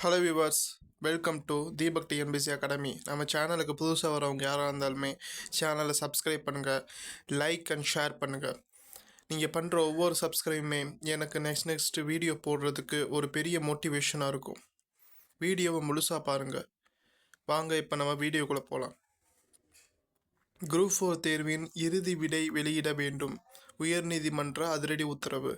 Hello viewers, welcome to Deepak TNPSC academy. நம்ம சேனலுக்கு புதுசாக வரவங்க யாராக இருந்தாலுமே சேனலை சப்ஸ்கிரைப் பண்ணுங்கள், லைக் அண்ட் ஷேர் பண்ணுங்கள். நீங்கள் பண்ணுற ஒவ்வொரு சப்ஸ்கிரைபுமே எனக்கு நெக்ஸ்ட் வீடியோ போடுறதுக்கு ஒரு பெரிய மோட்டிவேஷனாக இருக்கும். வீடியோவை முழுசாக பாருங்கள். வாங்க இப்போ நம்ம வீடியோக்குள்ளே போகலாம். குரூப் 4 தேர்வின் இறுதி விடை வெளியிட வேண்டும், உயர்நீதிமன்ற அதிரடி உத்தரவு.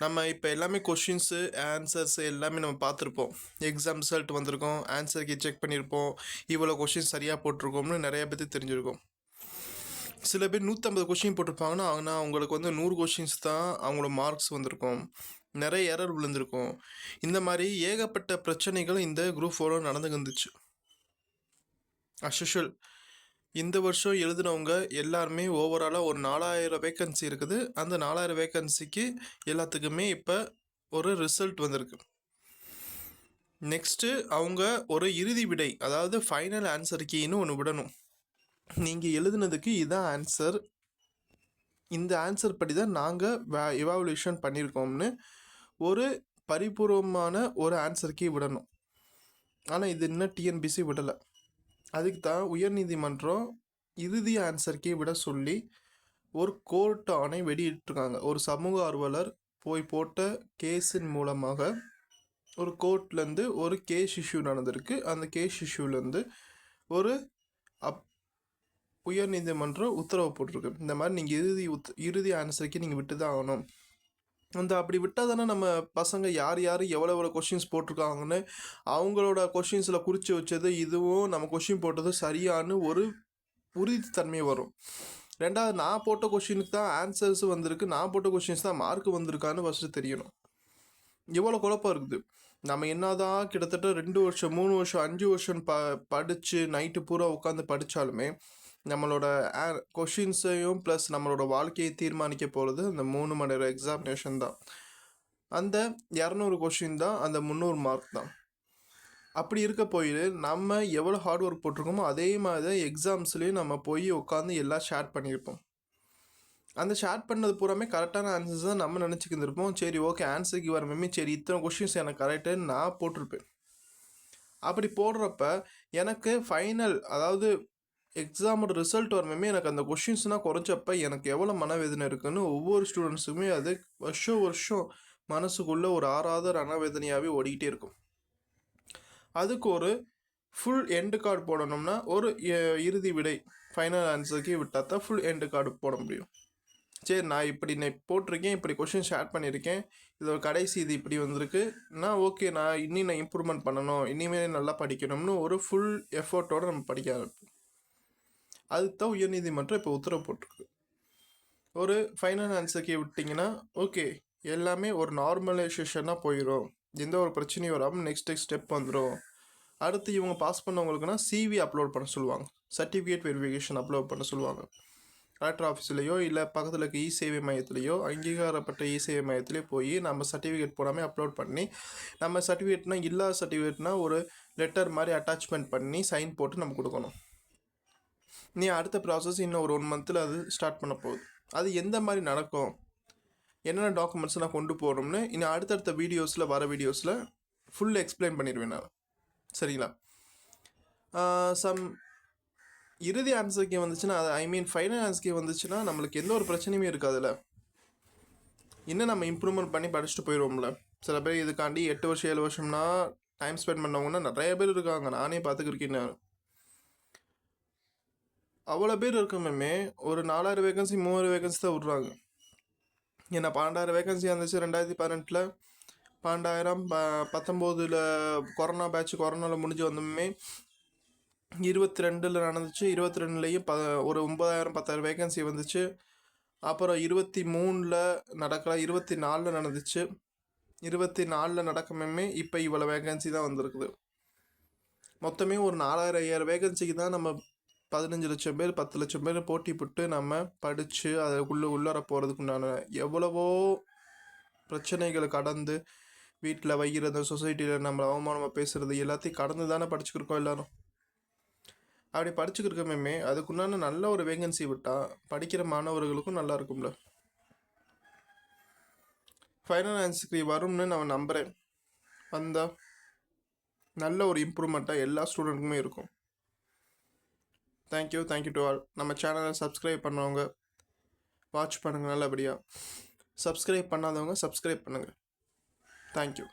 நம்ம இப்போ எல்லாமே கொஷின்ஸு ஆன்சர்ஸ் எல்லாமே நம்ம பார்த்துருப்போம். எக்ஸாம் ரிசல்ட் வந்திருக்கோம், ஆன்சருக்கு செக் பண்ணியிருப்போம், இவ்வளோ கொஷின் சரியாக போட்டிருக்கோம்னு நிறைய பேருக்கு தெரிஞ்சிருக்கும். சில பேர் 150 கொஷின் போட்டிருப்பாங்கன்னா ஆனால் அவங்களுக்கு 100 கொஷின்ஸ் தான் அவங்களோட மார்க்ஸ் வந்திருக்கும், நிறைய எரர் விழுந்திருக்கும். இந்த மாதிரி ஏகப்பட்ட பிரச்சனைகள் இந்த குரூப் 4 நடந்து வந்துச்சு. அஸ்யூஷுவல் இந்த வருஷம் எழுதுனவங்க எல்லாருமே ஓவராலாக ஒரு 4000 வேக்கன்சி இருக்குது. அந்த 4000 வேக்கன்சிக்கு எல்லாத்துக்குமே இப்போ ஒரு ரிசல்ட் வந்திருக்கு. நெக்ஸ்ட்டு அவங்க ஒரு இறுதி விடை, அதாவது ஃபைனல் ஆன்சர் கீன்னு ஒன்று விடணும். நீங்கள் எழுதுனதுக்கு இதுதான் ஆன்சர், இந்த ஆன்சர் படி தான் நாங்கள் எவாலுவேஷன் பண்ணியிருக்கோம்னு ஒரு பரிபூர்வமான ஒரு ஆன்சர் கீ விடணும். ஆனால் இது இன்னும் டிஎன்பிசி விடலை. அதுக்கு தான் உயர்நீதிமன்றம் இறுதி ஆன்சருக்கே விட சொல்லி ஒரு கோர்ட் ஆணை வெளியிட்டிருக்காங்க. ஒரு சமூக ஆர்வலர் போய் போட்ட கேஸின் மூலமாக ஒரு கோர்ட்லேருந்து ஒரு கேஸ் இஷ்யூ நடந்திருக்கு. அந்த கேஸ் இஷ்யூலேருந்து ஒரு உயர்நீதிமன்றம் உத்தரவு போட்டிருக்கு. இந்த மாதிரி நீங்கள் இறுதி ஆன்சருக்கு நீங்கள் விட்டு தான் ஆகணும். அப்படி விட்டால் தானே நம்ம பசங்க யார் எவ்வளோ கொஷின்ஸ் போட்டிருக்காங்கன்னு அவங்களோட கொஷின்ஸில் குறித்து வச்சது இதுவும் நம்ம கொஷின் போட்டது சரியானு ஒரு உறுதித்தன்மை வரும். ரெண்டாவது, நான் போட்ட கொஷினுக்கு தான் ஆன்சர்ஸ் வந்திருக்கு, நான் போட்ட கொஷின்ஸ் தான் மார்க் வந்திருக்கான்னு ஃபஸ்ட்டு தெரியணும். எவ்வளோ குழப்பம் இருக்குது. நம்ம என்னதான் கிட்டத்தட்ட 2 வருஷம் 3 வருஷம் 5 வருஷம் படித்து நைட்டு பூரா உட்காந்து படித்தாலுமே நம்மளோட கொஷின்ஸையும் ப்ளஸ் நம்மளோட வாழ்க்கையை தீர்மானிக்க போகிறது அந்த 3 மணி நேரம் எக்ஸாமினேஷன் தான். அந்த 200 கொஷின் தான் அந்த 300 மார்க் தான். அப்படி இருக்க போயிட்டு நம்ம எவ்வளோ ஹார்ட் ஒர்க் போட்டிருக்கோமோ அதே மாதிரி தான் எக்ஸாம்ஸ்லேயும் நம்ம போய் உட்காந்து எல்லாம் ஷேர் பண்ணியிருப்போம். அந்த ஷேர் பண்ணது பூராமே கரெக்டான ஆன்சர்ஸ் தான் நம்ம நினச்சிக்கிட்டு இருப்போம். சரி, ஓகே, ஆன்சருக்கு வரமே சரி இத்தனை கொஷின்ஸ் எனக்கு கரெக்டுன்னு நான் போட்டிருப்பேன். அப்படி போடுறப்ப எனக்கு ஃபைனல், அதாவது எக்ஸாமோட ரிசல்ட் வரமே எனக்கு அந்த கொஷின்ஸ்னால் குறைச்சப்ப எனக்கு எவ்வளோ மனவேதனை இருக்குதுன்னு ஒவ்வொரு ஸ்டூடெண்ட்ஸுக்குமே அது வருஷம் மனசுக்குள்ளே ஒரு ஆறாத ரணவேதனையாகவே ஓடிக்கிட்டே இருக்கும். அதுக்கு ஒரு ஃபுல் எண்டு கார்டு போடணும்னா ஒரு இறுதி விடை ஃபைனல் ஆன்சருக்கே விட்டால் தான் ஃபுல் எண்டு கார்டு போட முடியும். சரி, நான் இப்படி போட்டிருக்கேன், இப்படி கொஷின் ஷேர் பண்ணியிருக்கேன், இதோட கடைசி இது இப்படி வந்திருக்கு, நான் ஓகே, நான் இம்ப்ரூவ்மெண்ட் பண்ணணும், இனிமேல் நல்லா படிக்கணும்னு ஒரு ஃபுல் எஃபர்ட்டோடு நம்ம படிக்க ஆரம்பிப்போம். அதுக்கு தான் உயர்நீதிமன்றம் இப்போ உத்தரவு போட்டிருக்கு. ஒரு ஃபைனல் ஆன்சருக்கே விட்டிங்கன்னா ஓகே, எல்லாமே ஒரு நார்மலைசேஷனாக போயிடும், எந்த ஒரு பிரச்சனையும் வராமல் நெக்ஸ்ட் ஸ்டெப் வந்துடும். அடுத்து இவங்க பாஸ் பண்ணவங்களுக்குன்னா சிவி அப்லோட் பண்ண சொல்லுவாங்க, சர்டிஃபிகேட் வெரிஃபிகேஷன் அப்லோட் பண்ண சொல்லுவாங்க. கலெக்டர் ஆஃபீஸ்லேயோ இல்லை பக்கத்தில் இருக்க இ-சேவை மையத்துலேயோ அங்கீகாரப்பட்ட இ-சேவை மையத்துலேயோ போய் நம்ம சர்டிஃபிகேட் போடாமல் அப்லோட் பண்ணி, நம்ம சர்டிஃபிகேட்னா இல்லாத சர்டிஃபிகேட்னா ஒரு லெட்டர் மாதிரி அட்டாச்மெண்ட் பண்ணி சைன் போட்டு நம்ம கொடுக்கணும். நீ அடுத்த ப்ராசஸ் இன்னும் ஒரு 1 மந்தில் அது ஸ்டார்ட் பண்ண போகுது. அது எந்த மாதிரி நடக்கும், என்னென்ன டாக்குமெண்ட்ஸ் நான் கொண்டு போகணும்னு இன்னும் அடுத்தடுத்த வீடியோஸில் வர வீடியோஸில் ஃபுல் எக்ஸ்பிளைன் பண்ணிடுவேன் நான். சரிங்களா? இறுதி ஆன்சருக்கே வந்துச்சுன்னா, அது ஃபைனல் ஆன்சருக்கே வந்துச்சுன்னா நம்மளுக்கு எந்த ஒரு பிரச்சனையுமே இருக்காதுல்ல. இன்னும் நம்ம இம்ப்ரூவ்மெண்ட் பண்ணி படிச்சுட்டு போயிடுவோம்ல. சில பேர் இதுக்காண்டி 8 வருஷம் 7 வருஷம்னா டைம் ஸ்பெண்ட் பண்ணவங்கன்னா நிறைய பேர் இருக்காங்க, நானே பார்த்துக்கிருக்கேன். நான் அவ்வளோ பேர் இருக்கமே ஒரு 4000 வேகன்சி 3000 வேகன்சி தான் விட்றாங்க. ஏன்னா 12000 வேகன்சி இருந்துச்சு 2018. 12000 19 கொரோனா பேட்ச், கொரோனாவில் முடிஞ்சு வந்தோமே 22 நடந்துச்சு. 22லேயும் ஒரு 9000 10,000 வேகன்சி வந்துச்சு. அப்புறம் 23 நடக்கல, 24 நடந்துச்சு. 24 நடக்கமே இப்போ இவ்வளோ வேகன்சி தான் வந்திருக்குது. மொத்தமே ஒரு 4000 5000 வேகன்சிக்கு தான் நம்ம 15 லட்சம் பேர் 10 லட்சம் பேர் போட்டி போட்டு நம்ம படித்து உள்ளார போகிறதுக்குண்டான எவ்வளவோ பிரச்சனைகளை கடந்து வீட்டில் வைக்கிறது, சொசைட்டியில் நம்மளை அவமானமாக பேசுகிறது எல்லாத்தையும் கடந்து தானே படிச்சுக்கிருக்கோம் எல்லோரும். அப்படி படிச்சுக்கிருக்கமே அதுக்குண்டான நல்ல ஒரு வேகன்சி விட்டால் படிக்கிற மாணவர்களுக்கும் நல்லா இருக்கும்ல. ஃபைனல் ஆன்சருக்கு வரும்னு நான் நம்புகிறேன். வந்தால் நல்ல ஒரு இம்ப்ரூவ்மெண்ட்டாக எல்லா ஸ்டூடெண்ட்டுக்குமே இருக்கும். Thank you to all. நம்ம சேனலை சப்ஸ்கிரைப் பண்ணவங்க வாட்ச் பண்ணுங்கள் நல்லபடியாக. சப்ஸ்கிரைப் பண்ணாதவங்க சப்ஸ்கிரைப் பண்ணுங்கள். தேங்க்யூ.